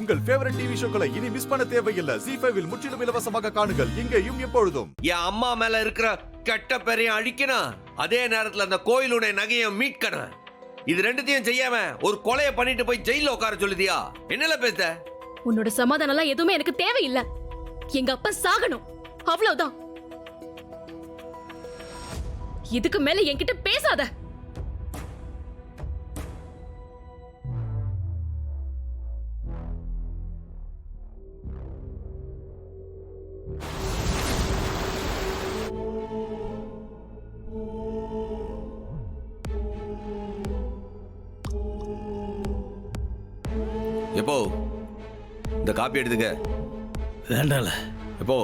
உங்கள் favourite TV ஷோக்களை இனி miss பண்ண தேவையில்லை. ZEE5 இல் முற்றிலும் இலவசமாக காணுங்கள். இங்கேயும் எப்பொழுதும். என் அம்மா மேல இருக்கிற கெட்ட பெரிய அழிக்கணும், அதே நேரத்துல அந்த கோயிலுடைய நகையை மீட்கணும். இது ரெண்டுத்தையும் செய்யாம ஒரு கொலையை பண்ணிட்டு போய் ஜெயில உட்கார சொல்லுதியா? என்னல பேச? உன்னோட சமாதானம் எல்லாம் எதுவுமே எனக்கு தேவையில்லை. எங்க அப்பா சாகணும், அவ்வளவுதான். இதுக்கு மேல என்கிட்ட பேசாத. எப்போ இந்த காப்பி எடுத்துக்க. வேண்டாம்ல. எப்போ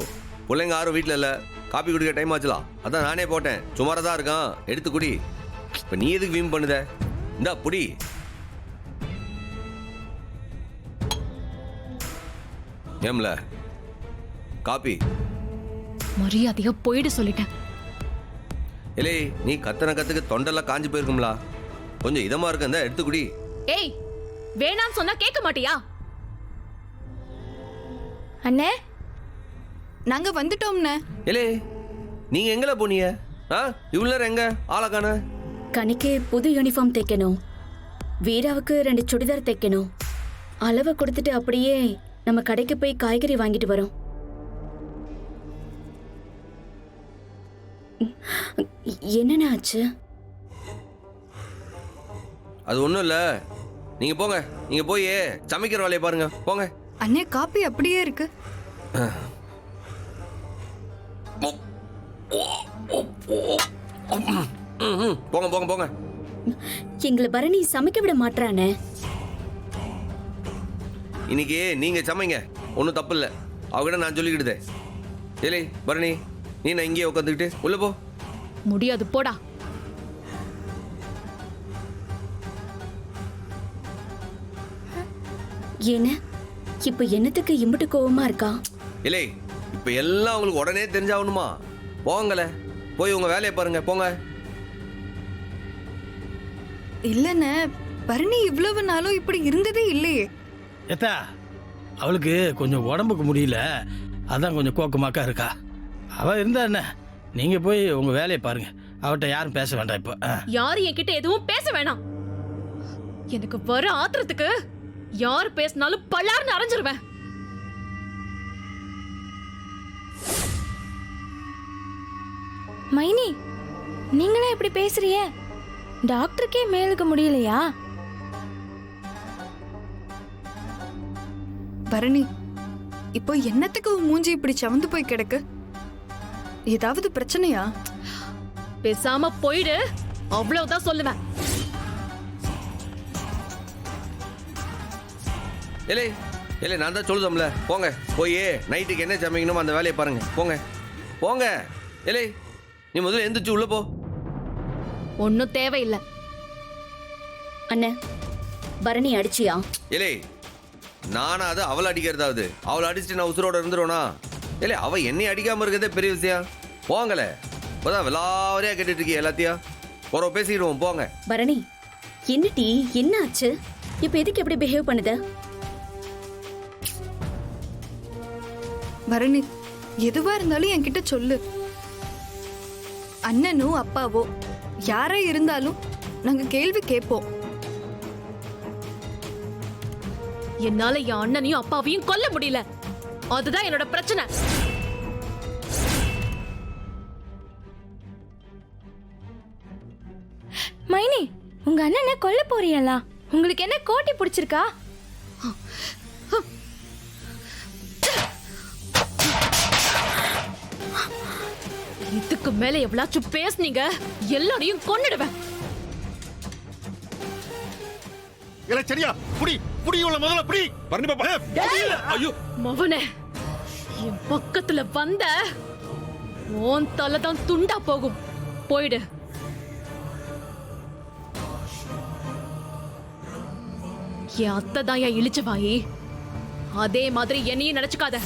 பிள்ளைங்க யாரும் வீட்டில் இல்லை, காப்பி குடிக்க டைம் ஆச்சுலாம், அதான் நானே போட்டேன். சுமாராக தான் இருக்கான், எடுத்து குடி. இப்போ நீ எதுக்கு வீம் பண்ணுத? இந்தா புடி. ஏம்ல காப்பி மரியாதையா போயிடு சொல்லிட்டேன். இல்லை நீ கத்தனை கத்துக்கு தொண்டெல்லாம் காஞ்சி போயிருக்கும்லா, கொஞ்சம் இதமா இருக்கு, இந்த எடுத்து குடி. ஏய், வேணான்னு சொன்னா கேட்க மாட்டியா? அண்ணே, நாங்க வந்துட்டோம்ண்ணே. இல்லை நீங்க எங்கல போனீங்க? இவ்வளோ நேரம் எங்க ஆளக்கான? கனிக்கு புது யூனிஃபார்ம் தைக்கணும், வீராவுக்கு 2 சுடிதார் தைக்கணும். அளவை கொடுத்துட்டு அப்படியே நம்ம கடைக்கு போய் காய்கறி வாங்கிட்டு வரோம். என்னென்ன ஆச்சு? அது ஒன்றும் இல்லை, நீங்க போங்க. நீங்க போய் சமைக்கிற வேலையை பாருங்க, போங்க. அண்ணே, காப்பி அப்படியே இருக்கு. போங்க போங்க போங்க. எங்களை பரணி சமைக்க விட மாட்டானே. இன்னைக்கு நீங்க சமைங்க, ஒன்றும் தப்பு இல்லை. அவகிட்ட நான் சொல்லிக்கிட்டுதே. ஏலே பரணி, நீ நான் இங்கேயே உட்காந்துக்கிட்டு உள்ள போ. முடியாது, போடா. என்ன இப்ப என்னத்துக்கு இம்புட்டு கோவமா இருக்கா? இல்லை இப்ப எல்லாம் உங்களுக்கு உடனே தெரிஞ்சாகணுமா? போங்கல, போய் உங்க வேலையை பாருங்க, போங்க. இல்லண்ணே, பரணி இவ்வளவு நாளும் இப்படி இருந்ததே இல்லையே. ஏத்தா, அவளுக்கு கொஞ்சம் உடம்புக்கு முடியல, அதான் கொஞ்சம் கோக்கமாக்கா இருக்கா. அவ இருந்தா என்ன, நீங்க போய் உங்க வேலையை பாருங்க. அவட்ட யாரும் பேச வேண்டாம். இப்போ யாரும் என்கிட்ட எதுவும் பேச வேணாம். எனக்கு வர ஆத்திரத்துக்கு யார் பேசினாலும் பல்லார்னு அரைஞ்சிருவேன். மைனி, நீங்களே இப்படி பேசுறிய? டாக்டருக்கே மேலுக்கு முடியலையா? பரணி, இப்போ என்னத்துக்கு உன் மூஞ்சி இப்படி சவந்து போய் கிடக்கு? ஏதாவது பிரச்சனையா? பேசாம போயிடு, அவ்வளவுதான் சொல்லுவேன். இல்லை இல்லை, நான் தான் சொல்லுதோம்ல, போங்க. போய் நைட்டுக்கு என்ன சமைக்கணுமோ அந்த வேலையை பாருங்க, போங்க போங்க. இல்லை நீ முதல்ல எந்திரிச்சு உள்ள போ. ஒன்னும் தேவையில்லை. அண்ணே, பரணி அடிச்சியா? இல்லை நானா அது அவளை அடிக்கிறதாவது? அவளை அடிச்சுட்டு நான் உசுரோட இருந்துருவனா? இல்லை அவ என்னை அடிக்காம இருக்கிறதே பெரிய விஷயம். போங்கல, இப்போதான் விளாவரியா கேட்டுட்டு இருக்கீங்க எல்லாத்தையும். ஒரு பேசிடுவோம், போங்க. பரணி, என்னடி என்ன ஆச்சு? இப்ப எதுக்கு எப்படி பிஹேவ் பண்ணுத? பரணி, எதுவா இருந்தாலும் என்கிட்ட சொல்லு. அண்ணனோ அப்பாவோ யாரா இருந்தாலும் நாங்க கேள்வி கேட்போம். என்னால என் அண்ணனையும் அப்பாவையும் கொல்ல முடியல, அதுதான் என்னோட பிரச்சனை. மைனி, உங்க அண்ணனை கொல்ல போறியலா? உங்களுக்கு என்ன கோட்டி பிடிச்சிருக்கா? இதுக்கு மேல எவ்வளாச்சும் பேசுனீங்க எல்லாரையும் கொன்னுடுவேன். இல்லை சரியா? புடி புடி, உள்ள முதல்ல புடி. பரணி பாப்பா, ஐயோ மவனே, என் பக்கத்துல வந்த உன் தலைதான் துண்டா போகும். போயிடு. என் அத்தை தான் என் இழிச்ச வாயி, அதே மாதிரி என்னையும் நினைச்சுக்காத.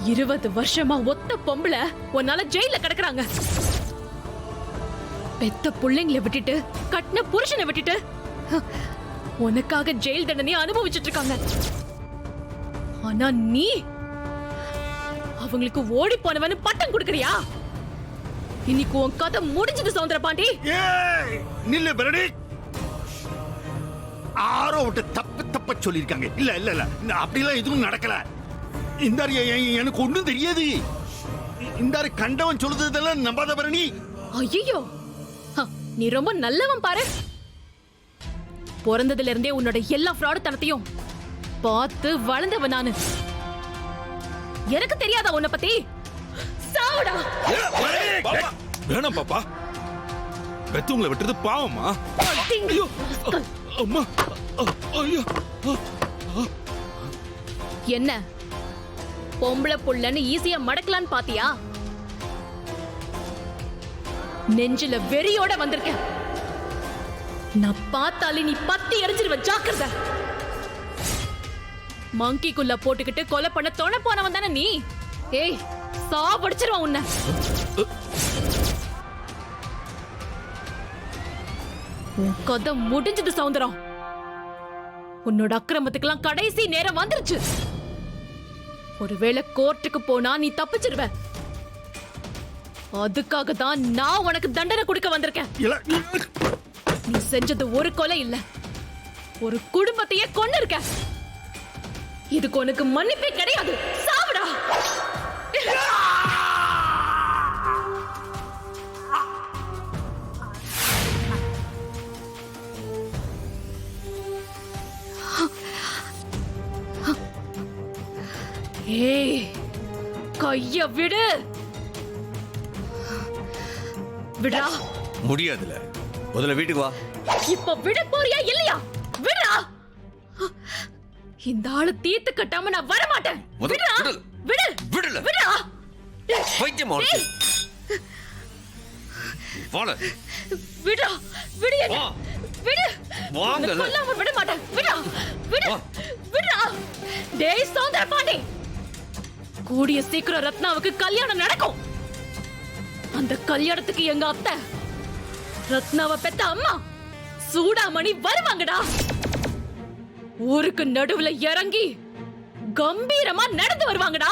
20 வருஷமா ஒத்த பொம்பளை உன்னால ஜெயில கிடக்குறாங்க. பெத்த புள்ளைங்களை விட்டுட்டு, கட்டின புருஷனை விட்டுட்டு உனக்காக ஜெயில் தண்டனை அனுபவிச்சுட்டு இருக்காங்க. ஆனா நீ அவங்களுக்கு ஓடி போனவனு பட்டம் கொடுக்கறியா? இன்னைக்கு உன் கதை முடிஞ்சது சௌந்தர பாண்டி. ஏய் நில்லு பரணி. ஆரோ விட்டு தப்ப சொல்லிருக்காங்க. இல்ல இல்ல இல்ல அப்படிலாம் எதுவும் நடக்கல. இந்த எனக்கு ஒண்ணும் தெரியாது. இந்த கண்டவன் சொல்லுதெல்லாம் நம்பாத பரணி. ஐயோ, நீ ரொம்ப நல்லவன் பாரு. பிறந்ததுல இருந்தே உன்னோட எல்லா ஃப்ராட் தனத்தையும் பார்த்து வளர்ந்தவன் நானு. எனக்கு தெரியாதா உன்னை பத்தி? சாவுடா. வேணாம் பாப்பா, பெத்தவங்களை விட்டுறது பாவமா? ஐயோ அம்மா, ஐயோ. என்ன பொம்பளை புள்ளன்னு ஈஸியா மடக்கலான்னு பாத்தியா? நெஞ்சில வெறியோட வந்திருக்க. நான் பார்த்தாலே நீ பத்தி எரிஞ்சிருவ, ஜாக்கிரதை. மங்கிக்குள்ள போட்டுக்கிட்டு கொலை பண்ண தொண போனவன் தானே நீ. ஏய், சாவடிச்சிருவான் உன்னை. உன் கதை முடிஞ்சது சௌந்தரம். உன்னோட அக்கிரமத்துக்கெல்லாம் கடைசி நேரம் வந்துருச்சு. ஒருவேளை கோர்ட்டுக்கு போனா நீ தப்பிச்சிருவ. அதுக்காக தான் நான் உனக்கு தண்டனை கொடுக்க வந்திருக்கேன். நீ செஞ்சது ஒரு கொலை இல்ல, ஒரு குடும்பத்தையே கொன்னு இருக்க. இதுக்கு உனக்கு மன்னிப்பே கிடையாது. சாவுடா. ஏய், கைய விடு. விடா. முடியாதுல. முதல்ல வீட்டுக்கு வா. இப்ப விட போறியா இல்லையா? விடா. இந்த ஆளு தீர்த்து கட்டாம நான் வர மாட்டேன். விடா. விடு. விடல. விடா. பைத்தியமா உனக்கு? வாடா. விடா. விடு என்ன. விடு. வாங்கல. கொல்லாம விட மாட்டேன். விடா. விடு. விடா. டேய் சௌந்தர பாண்டி, கூடிய சீக்கிரம் ரத்னாவுக்கு கல்யாணம் நடக்கும். அந்த கல்யாணத்துக்கு எங்க அத்தை, ரத்னாவை பெத்த அம்மா சூடாமணி வருவாங்கடா. ஊருக்கு நடுவுல இறங்கி கம்பீரமா நடந்து வருவாங்கடா.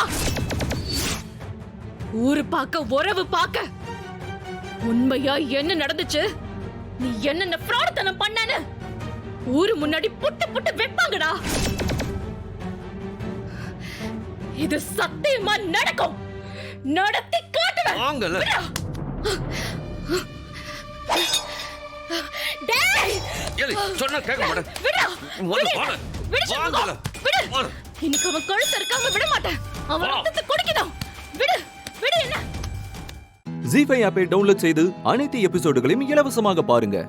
ஊரு பார்க்க உறவு பார்க்க உண்மையா என்ன நடந்துச்சு, நீ என்னென்ன பிரார்த்தனம் பண்ணனு ஊரு முன்னாடி புட்டு புட்டு வைப்பாங்கடா. இது சத்தியமா நடக்கும். நடத்தி காட்டுவேன். வாங்கல. டேய், ஏய், சொன்னா கேட்க மாட்டேன். விடா. வாடா, வாடா. விடு வாங்கல. விடு. வாடா. இன்னைக்கு அவன் கழுத்து இருக்காம விட மாட்டேன். அவன் ரத்தத்தை குடிக்கணும். விடு. விடு என்ன. ஜீ5 ஆப்பை டவுன்லோட் செய்து அனைத்து எபிசோடுகளையும் இலவசமாக பாருங்க.